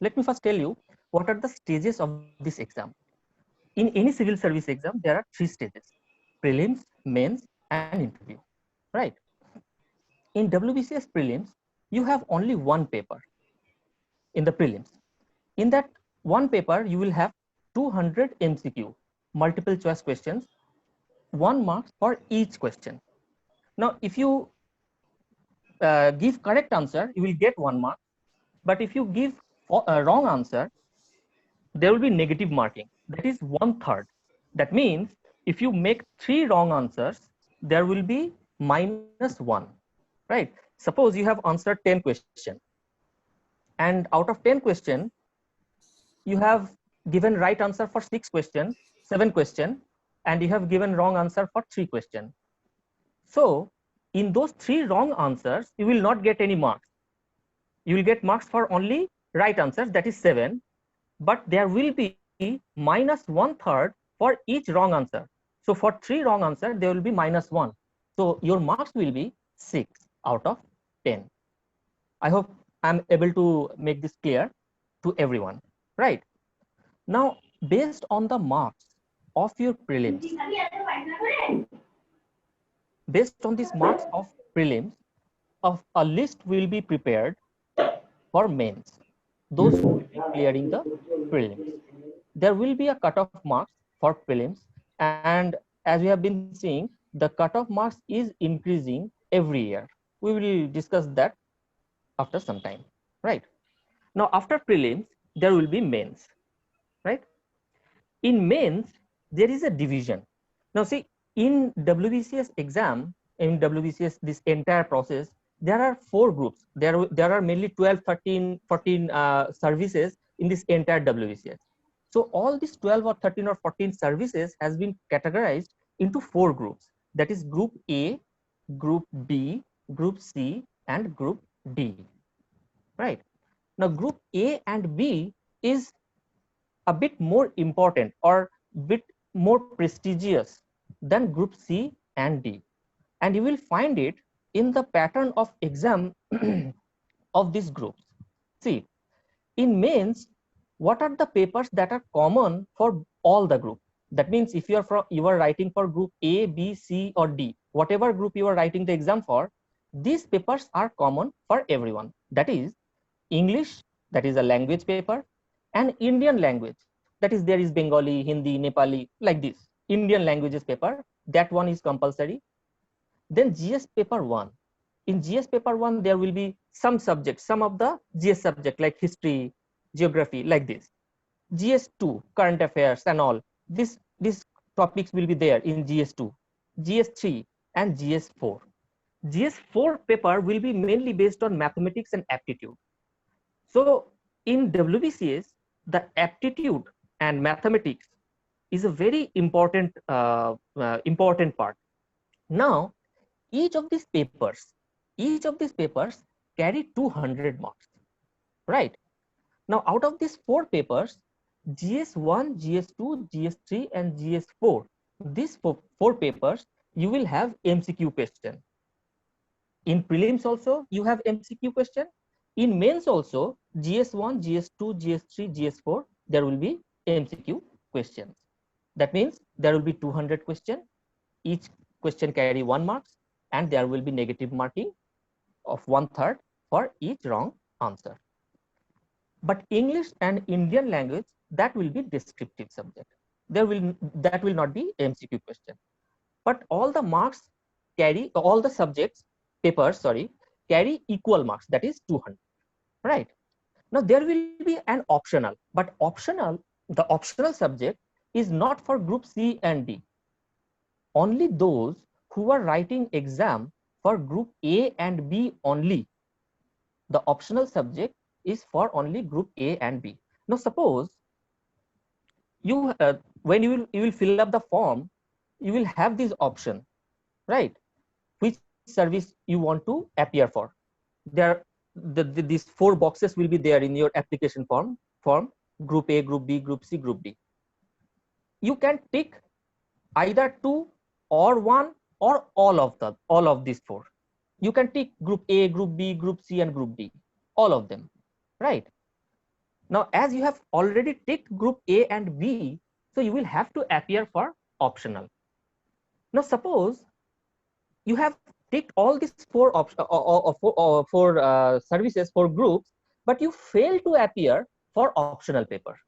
Let me first tell you what are the stages of this exam. In any civil service exam, there are 3 stages: prelims, mains, and interview. Right? In WBCS prelims, you have only one paper in the prelims. In that one paper, you will have 200 MCQ, multiple choice questions, 1 mark for each question. Now, if you give correct answer, you will get 1 mark. But if you give a wrong answer, there will be negative marking. That is 1/3. That means if you make 3 wrong answers, there will be -1. Right? Suppose you have answered 10 questions, and out of 10 questions, you have given right answer for 6 questions, 7 questions, and you have given wrong answer for 3 questions. So in those 3 wrong answers, you will not get any marks. You will get marks for only right answers, that is 7, but there will be -1/3 for each wrong answer. So for 3 wrong answer, there will be -1. So your marks will be 6 out of 10. I hope I'm able to make this clear to everyone, right? Now, based on the marks of your prelims, based on these marks of prelims, of a list will be prepared for mains, those who will be clearing the prelims. There will be a cutoff marks for prelims, and as we have been seeing, the cutoff marks is increasing every year. We will discuss that after some time, right? Now, after prelims, there will be mains, right? In mains, there is a division. Now, see, in WBCS exam, in WBCS, this entire process, there are 4 groups. There are mainly 12, 13, 14 services in this entire WBCS. So all these 12 or 13 or 14 services has been categorized into 4 groups. That is Group A, Group B, Group C, and Group D. Right? Now, Group A and B is a bit more important or bit more prestigious than Group C and D. And you will find it in the pattern of exam of these groups. See, in mains, what are the papers that are common for all the group? That means if you are writing for Group A, B, C, or D, whatever group you are writing the exam for, these papers are common for everyone. That is English, that is a language paper, and Indian language, that is there is Bengali, Hindi, Nepali, like this. Indian languages paper, that one is compulsory. Then GS paper 1. In GS paper 1, there will be some subjects, some of the GS subject like history, geography, like this. GS2, current affairs and all. These topics will be there in GS2, GS3, and GS4. GS4 paper will be mainly based on mathematics and aptitude. So in WBCS, the aptitude and mathematics is a very important important part. Now, each of these papers carry 200 marks, right? Now, out of these 4 papers, GS1, GS2, GS3, and GS4, these four papers, you will have MCQ question. In prelims also, you have MCQ question. In mains also, GS1, GS2, GS3, GS4, there will be MCQ questions. That means there will be 200 questions. Each question carry 1 marks, and there will be negative marking of 1/3 for each wrong answer. But English and Indian language, that will be descriptive subject. That will not be MCQ question. But all the marks carry, all the subjects papers, sorry, carry equal marks, that is 200, right? Now there will be an optional, but the optional subject is not for Group C and D. Only those who are writing exam for Group A and B only, the optional subject is for only Group A and B. Now suppose you when you will fill up the form, you will have this option, right? Which service you want to appear for. There these 4 boxes will be there in your application form, Group A, Group B, Group C, Group D. You can tick either 2 or 1 or all of these 4. You can tick Group A, Group B, Group C, and Group D, all of them, right? Now, as you have already ticked group A and B, so you will have to appear for optional. Now, suppose you have ticked all these four services, four groups, but you fail to appear for optional paper.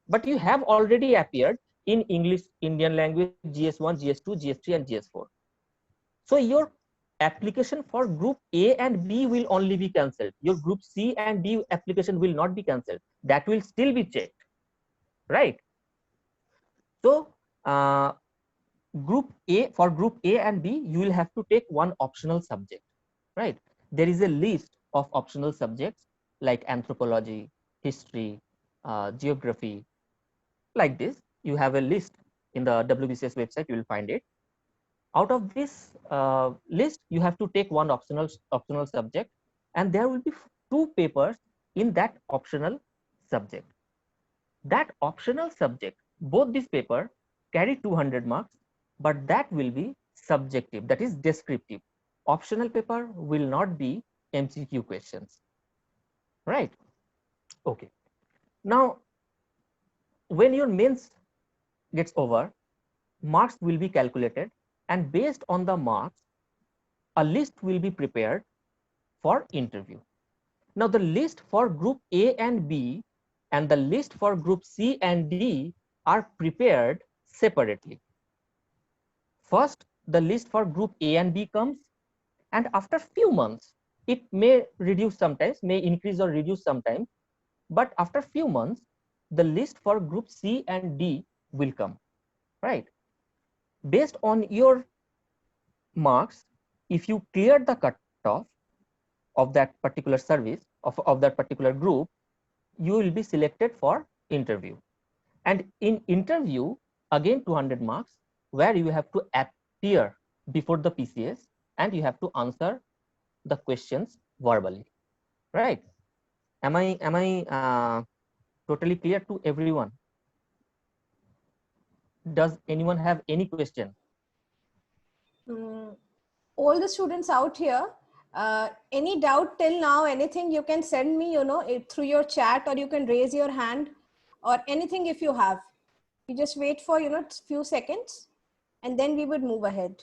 But you have already appeared in English, Indian language, GS1, GS2, GS3, and GS4. So your application for group A and B will only be cancelled. Your group C and D application will not be cancelled. That will still be checked, right? So group A, for group A and B, you will have to take one optional subject, right? There is a list of optional subjects like anthropology, history, geography, like this. You have a list in the WBCS website, you will find it. Out of this list, you have to take one optional subject, and there will be two papers in that optional subject. That optional subject, both these papers carry 200 marks, but that will be subjective, that is descriptive. Optional paper will not be MCQ questions, right? Okay. Now, when your mains gets over, marks will be calculated, and based on the marks, a list will be prepared for interview. Now, the list for group A and B and the list for group C and D are prepared separately. First, the list for group A and B comes, and after few months, it may reduce sometimes, may increase or reduce sometimes, but after few months, the list for group C and D will come, right? Based on your marks, if you clear the cutoff of that particular service, of that particular group, you will be selected for interview. And in interview, again 200 marks, where you have to appear before the PCS and you have to answer the questions verbally, right? Am I totally clear to everyone? Does anyone have any question? All the students out here, any doubt till now, anything you can send me, through your chat, or you can raise your hand, or anything if you have. You just wait for, few seconds, and then we would move ahead.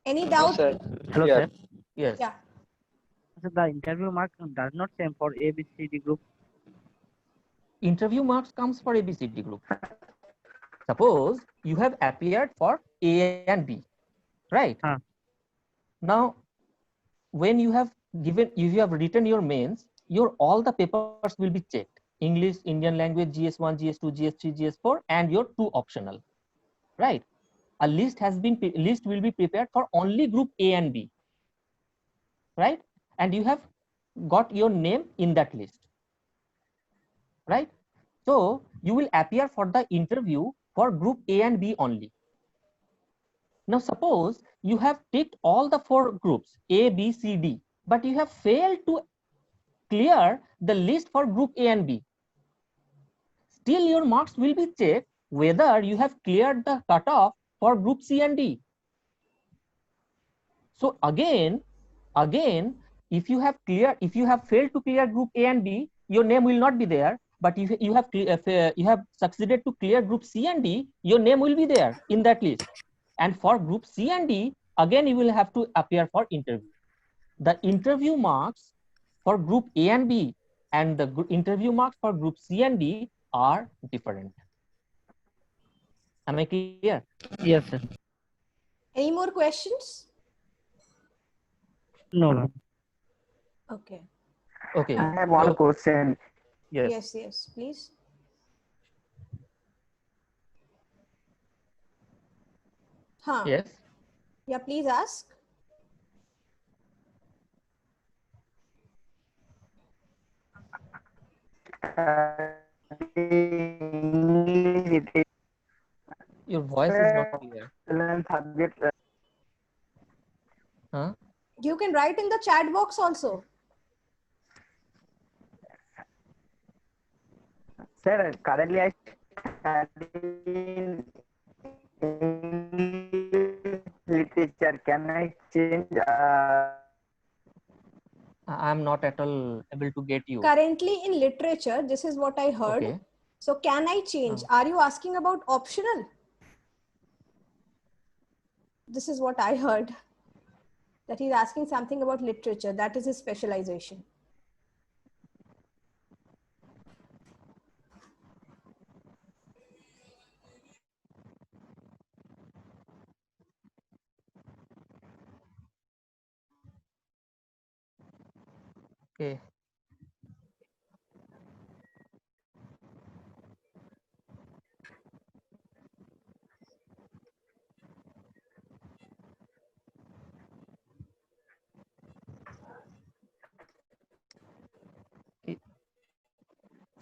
Any doubt? Hello, Yeah. sir. Yes. Yeah. So the interview mark does not same for ABCD group. Interview marks comes for ABCD group. Suppose you have appeared for A and B, right? Now, when you have written your mains, your all the papers will be checked: English, Indian language, GS1, GS2, GS3, GS4, and your two optional, right? A list will be prepared for only group A and B, right? And you have got your name in that list, right? So you will appear for the interview for group A and B only. Now, suppose you have ticked all the four groups A, B, C, D, but you have failed to clear the list for group A and B. Still, your marks will be checked whether you have cleared the cutoff for group C and D. So again, if you have failed to clear group A and B, your name will not be there. But if you have succeeded to clear group C and D, your name will be there in that list. And for group C and D, again you will have to appear for interview. The interview marks for group A and B and the interview marks for group C and D are different. Am I clear? Yes, sir. Any more questions? No. Okay. I have one question. Yes, please. Yes. Yeah, please ask. Your voice is not clear. Huh? You can write in the chat box also. Sir, currently I study in English literature. Can I change I'm not at all able to get you. Currently in literature, this is what I heard. Okay. So can I change? Are you asking about optional? This is what I heard. That he's asking something about literature. That is his specialization. Okay.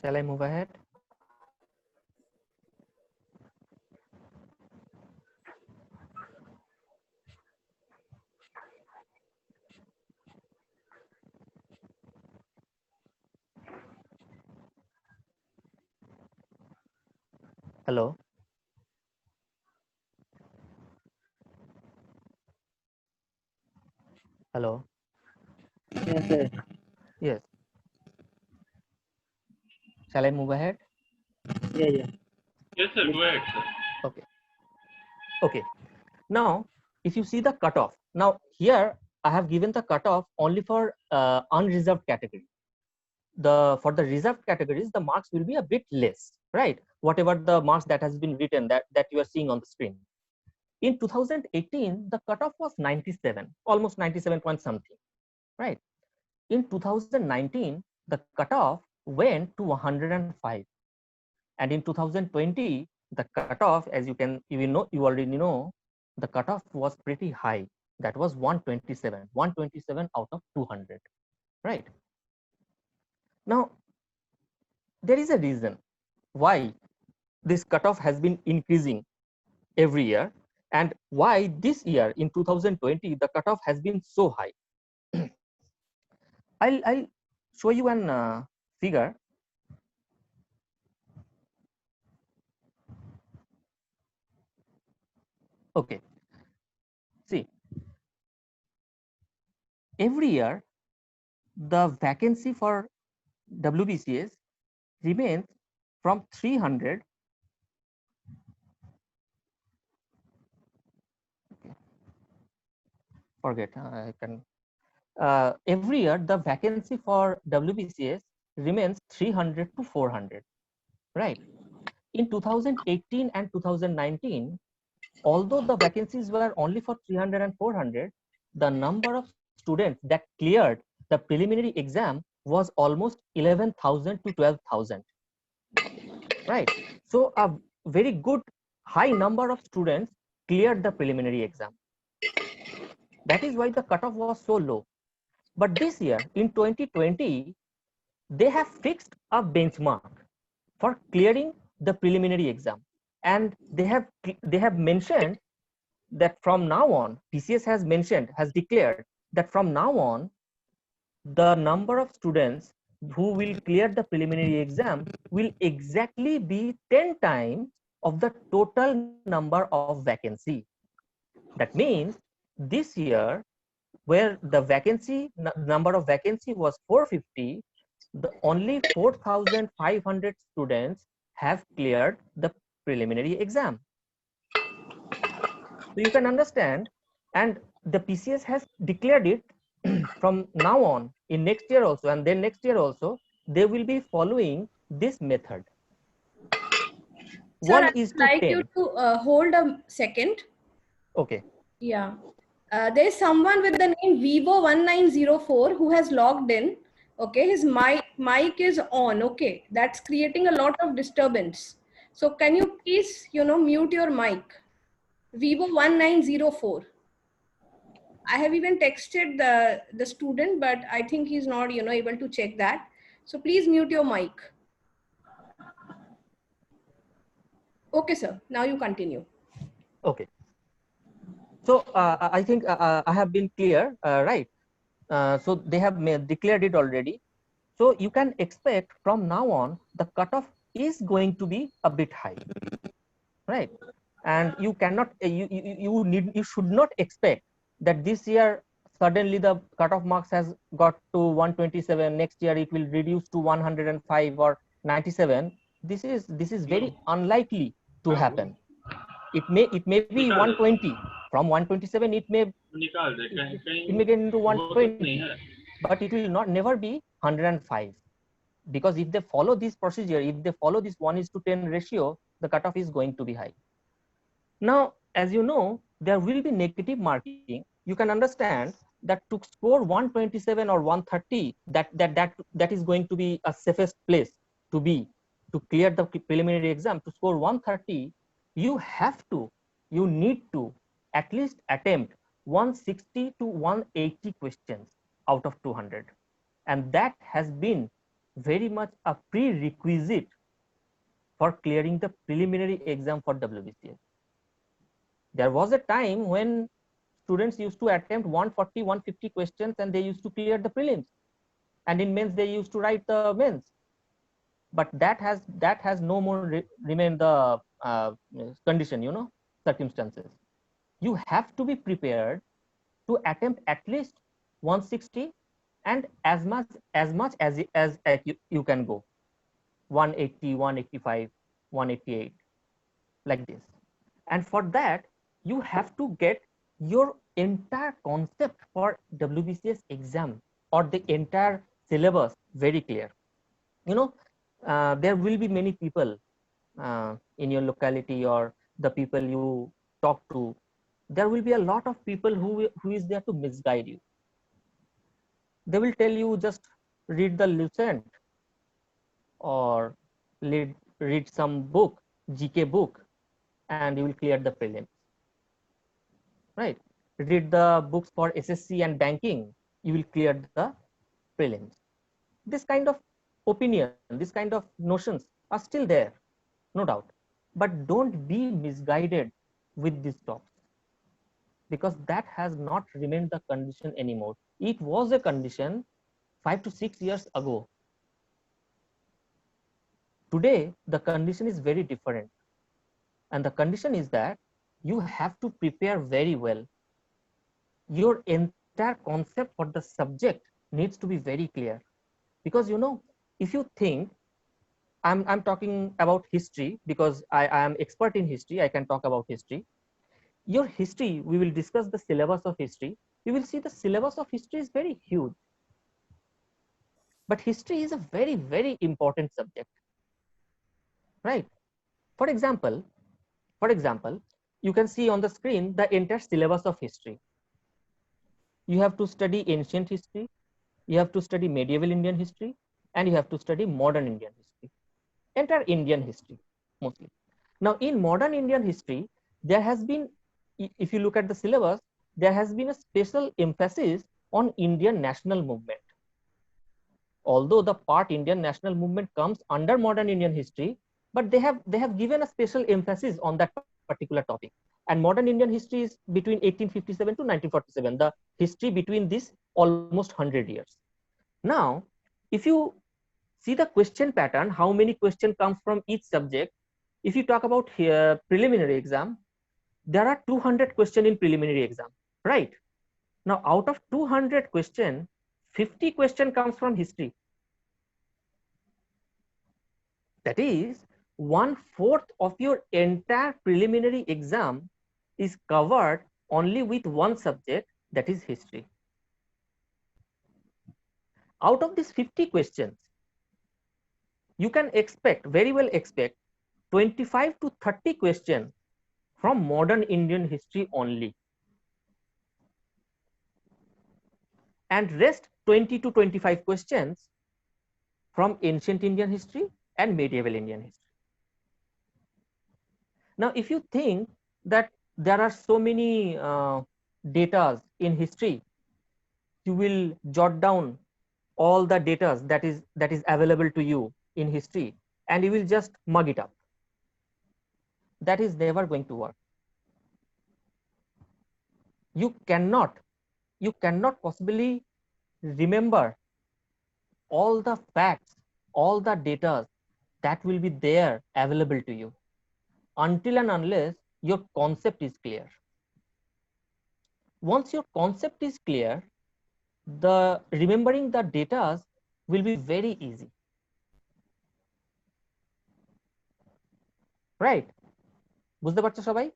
Shall I move ahead? Hello. Hello. Yes, sir. Yes. Shall I move ahead? Yeah, yeah. Yes, sir. Go ahead, sir. Okay. Okay. Now, if you see the cutoff, now here I have given the cutoff only for unreserved category. For the reserved categories, the marks will be a bit less, right? Whatever the marks that has been written that you are seeing on the screen. In 2018, the cutoff was 97, almost 97 point something, right? In 2019, the cutoff went to 105, and in 2020, the cutoff, as you already know, the cutoff was pretty high. That was 127 out of 200, right? Now, there is a reason why this cutoff has been increasing every year, and why this year in 2020 the cutoff has been so high. I'll show you an figure. Okay, see, every year the vacancy for WBCS remains from 300. Okay, forget, I can. Every year the vacancy for WBCS remains 300 to 400, right? In 2018 and 2019, although the vacancies were only for 300 and 400, the number of students that cleared the preliminary exam was almost 11,000 to 12,000, right? So a very good high number of students cleared the preliminary exam. That is why the cutoff was so low. But this year in 2020, they have fixed a benchmark for clearing the preliminary exam, and they have mentioned that from now on, PCS has declared that from now on, the number of students who will clear the preliminary exam will exactly be 10 times of the total number of vacancy. That means this year, where the number of vacancy was 450, the only 4,500 students have cleared the preliminary exam. So you can understand, and the PCS has declared it from now on in next year also, and then next year also, they will be following this method. Sir, 1 I'd is to like 10. you to hold a second. Okay. Yeah. There's someone with the name Vivo1904 who has logged in. Okay, his mic is on. Okay, that's creating a lot of disturbance. So can you please, mute your mic? Vivo1904. I have even texted the student, but I think he's not, able to check that. So please mute your mic. Okay, sir. Now you continue. Okay. So I think I have been clear, right? So they have declared it already. So you can expect from now on, the cutoff is going to be a bit high, right? And you cannot, you should not expect that this year suddenly the cutoff marks has got to 127, next year it will reduce to 105 or 97. This is very unlikely to happen. It may be 120. From 127 निकाल दे कहीं it may get into वो तो नहीं 120, है but it will not never be 105, because if they follow this procedure, if they follow this 1:10 ratio, the cutoff is going to be high. Now, as you know, there will be negative marking. You can understand that to score 127 or 130, that is going to be a safest place to be to clear the preliminary exam. To score 130, you need to at least attempt 160 to 180 questions out of 200, and that has been very much a prerequisite for clearing the preliminary exam for WBCS. There was a time when students used to attempt 140, 150 questions and they used to clear the prelims, and in mains they used to write the mains. But that has no more remained the condition, circumstances. You have to be prepared to attempt at least 160 and as much as you can go, 180, 185, 188, like this. And for that, you have to get your entire concept for WBCS exam or the entire syllabus very clear. There will be many people in your locality or the people you talk to. There will be a lot of people who is there to misguide you. They will tell you just read the Lucent or read some book, GK book, and you will clear the prelims. Right? Read the books for SSC and banking, you will clear the prelims. This kind of opinion, this kind of notions are still there, no doubt. But don't be misguided with these talks, because that has not remained the condition anymore. It was a condition 5 to 6 years ago. Today, the condition is very different. And the condition is that you have to prepare very well. Your entire concept for the subject needs to be very clear. Because, if you think, I'm talking about history because I am expert in history, I can talk about history. Your history, we will discuss the syllabus of history. You will see the syllabus of history is very huge. But history is a very, very important subject, right? For example, you can see on the screen the entire syllabus of history. You have to study ancient history, you have to study medieval Indian history, and you have to study modern Indian history, entire Indian history mostly. Now, in modern Indian history, there has been, if you look at the syllabus, there has been a special emphasis on Indian national movement. Although the part Indian national movement comes under modern Indian history, but they have given a special emphasis on that particular topic. And modern Indian history is between 1857 to 1947, the history between this almost 100 years. Now, if you see the question pattern, how many questions comes from each subject, if you talk about here preliminary exam, there are 200 questions in preliminary exam, right? Now, out of 200 questions, 50 questions comes from history. That is, 1/4 of your entire preliminary exam is covered only with one subject, that is history. Out of these 50 questions, you can very well expect 25 to 30 questions from modern Indian history only. And rest 20 to 25 questions from ancient Indian history and medieval Indian history. Now, if you think that there are so many data in history, you will jot down all the data that is available to you in history, and you will just mug it up. That is never going to work. You cannot possibly remember all the facts, all the data that will be there available to you until and unless your concept is clear. once your concept is clear, the remembering the data will be very easy. Right? বুঝতে পারছো সবাই?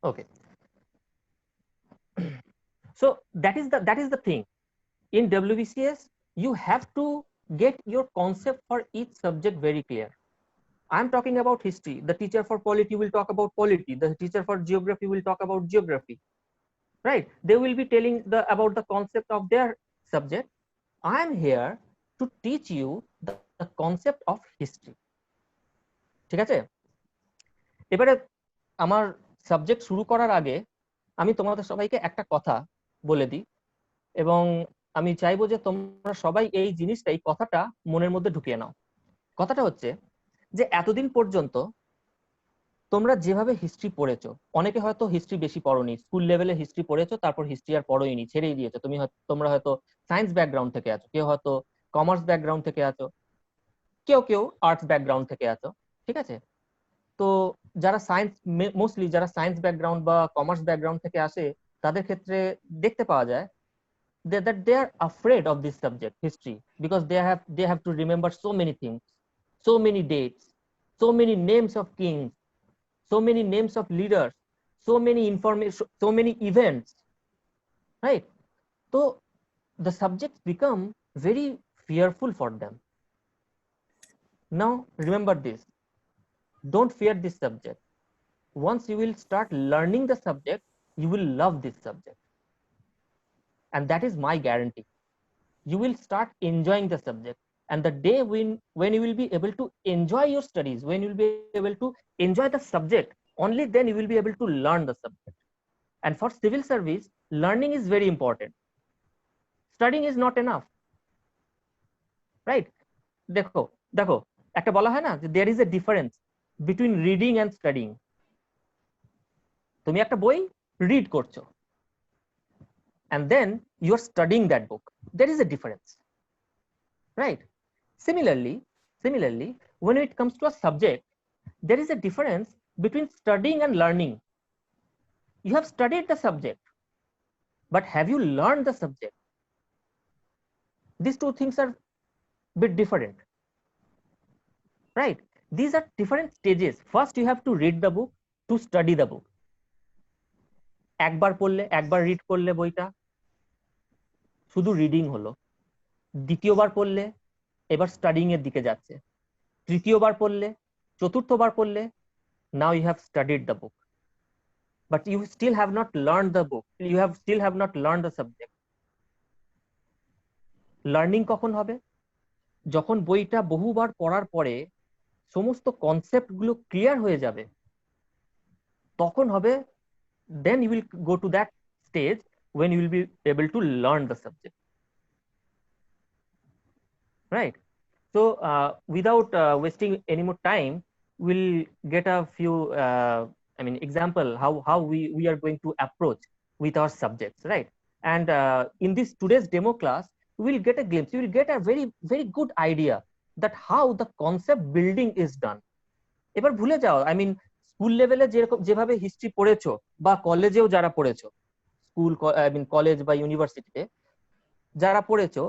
Okay. So that is the thing. In WBCS, you have to get your concept for each subject very clear. I'm talking about history. The teacher for polity will talk about polity. The teacher for geography will talk about geography. Right? They will be telling about the concept of their subject. I'm here to teach you the concept of history. ঠিক আছে? এবারে আমার subject শুরু করার আগে আমি তোমাদের সবাইকে একটা কথা বলে দিই, এবং আমি চাইবো যে তোমরা সবাই এই জিনিসটা, এই কথাটা মনের মধ্যে ঢুকিয়ে নাও। কথাটা হচ্ছে যে এতদিন পর্যন্ত তোমরা যেভাবে হিস্ট্রি পড়েছো, অনেকে হয়তো হিস্ট্রি বেশি পড়োনি, স্কুল লেভেলে হিস্ট্রি পড়েছো, তারপর হিস্ট্রি আর পড়োইনি, ছেড়েই দিয়েছো। তোমরা হয়তো সায়েন্স ব্যাকগ্রাউন্ড থেকে আছো, কেউ হয়তো কমার্স ব্যাকগ্রাউন্ড থেকে আছো, কেউ আর্টস ব্যাকগ্রাউন্ড থেকে আছো। ঠিক আছে? তো যারা সায়েন্স, মোস্টলি যারা সায়েন্স ব্যাকগ্রাউন্ড বা কমার্স ব্যাকগ্রাউন্ড থেকে আসে, তাদের ক্ষেত্রে দেখতে পাওয়া যায় that they are afraid of this subject, history, because they have to remember so many things, so many dates, so many names of kings, so many names of leaders, so many information, so many events, right? So the subjects become very fearful for them. Now remember this, don't fear this subject. Once you will start learning the subject, you will love this subject, and that is my guarantee. You will start enjoying the subject, and the day when you will be able to enjoy your studies, when you will be able to enjoy the subject, only then you will be able to learn the subject. And for civil service, learning is very important. Studying is not enough, right? দেখো দেখো একটা বলা হয় না যে there is a difference between reading and studying. তুমি একটা বই রিড করছো, and then you are studying that book. There is a difference, right? Similarly, when it comes to a subject, there is a difference between studying and learning. You have studied the subject, but have you learned the subject? These two things are a bit different, right? These are different stages. First, you have to read the book, to study the book. একবার পড়লে, একবার read করলে বইটা, শুধু reading হলো। দ্বিতীয়বার পড়লে এবার স্টাডিং এর দিকে যাচ্ছে। তৃতীয়বার পড়লে, চতুর্থবার পড়লে, now you have studied the book, but you still have not learned the book, you still have not learned the subject. Learning কখন হবে? যখন বইটা বহুবার পড়ার পরে সমস্ত কনসেপ্ট গুলো ক্লিয়ার হয়ে যাবে, তখন হবে, then you will go to that stage when you will be able to learn the subject, right? So without wasting any more time, we'll get a few example how we are going to approach with our subjects, right? And in this today's demo class, we will get a glimpse, you will get a very good idea that how the concept building is done. এবার ভুলে যাও, school লেভেলে যেভাবে history পড়েছো, বা কলেজেও যারা পড়েছো, স্কুল কলেজ বা ইউনিভার্সিটিতে যারা পড়েছো,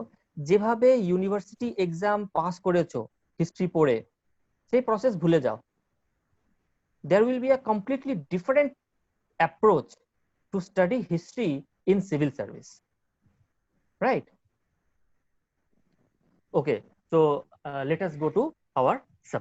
যেভাবে ইউনিভার্সিটি এক্সাম পাস করেছো হিস্ট্রি পড়ে, সেই প্রসেস ভুলে যাও। There will be a completely different approach to study history in civil service, right? Okay, so let us go to our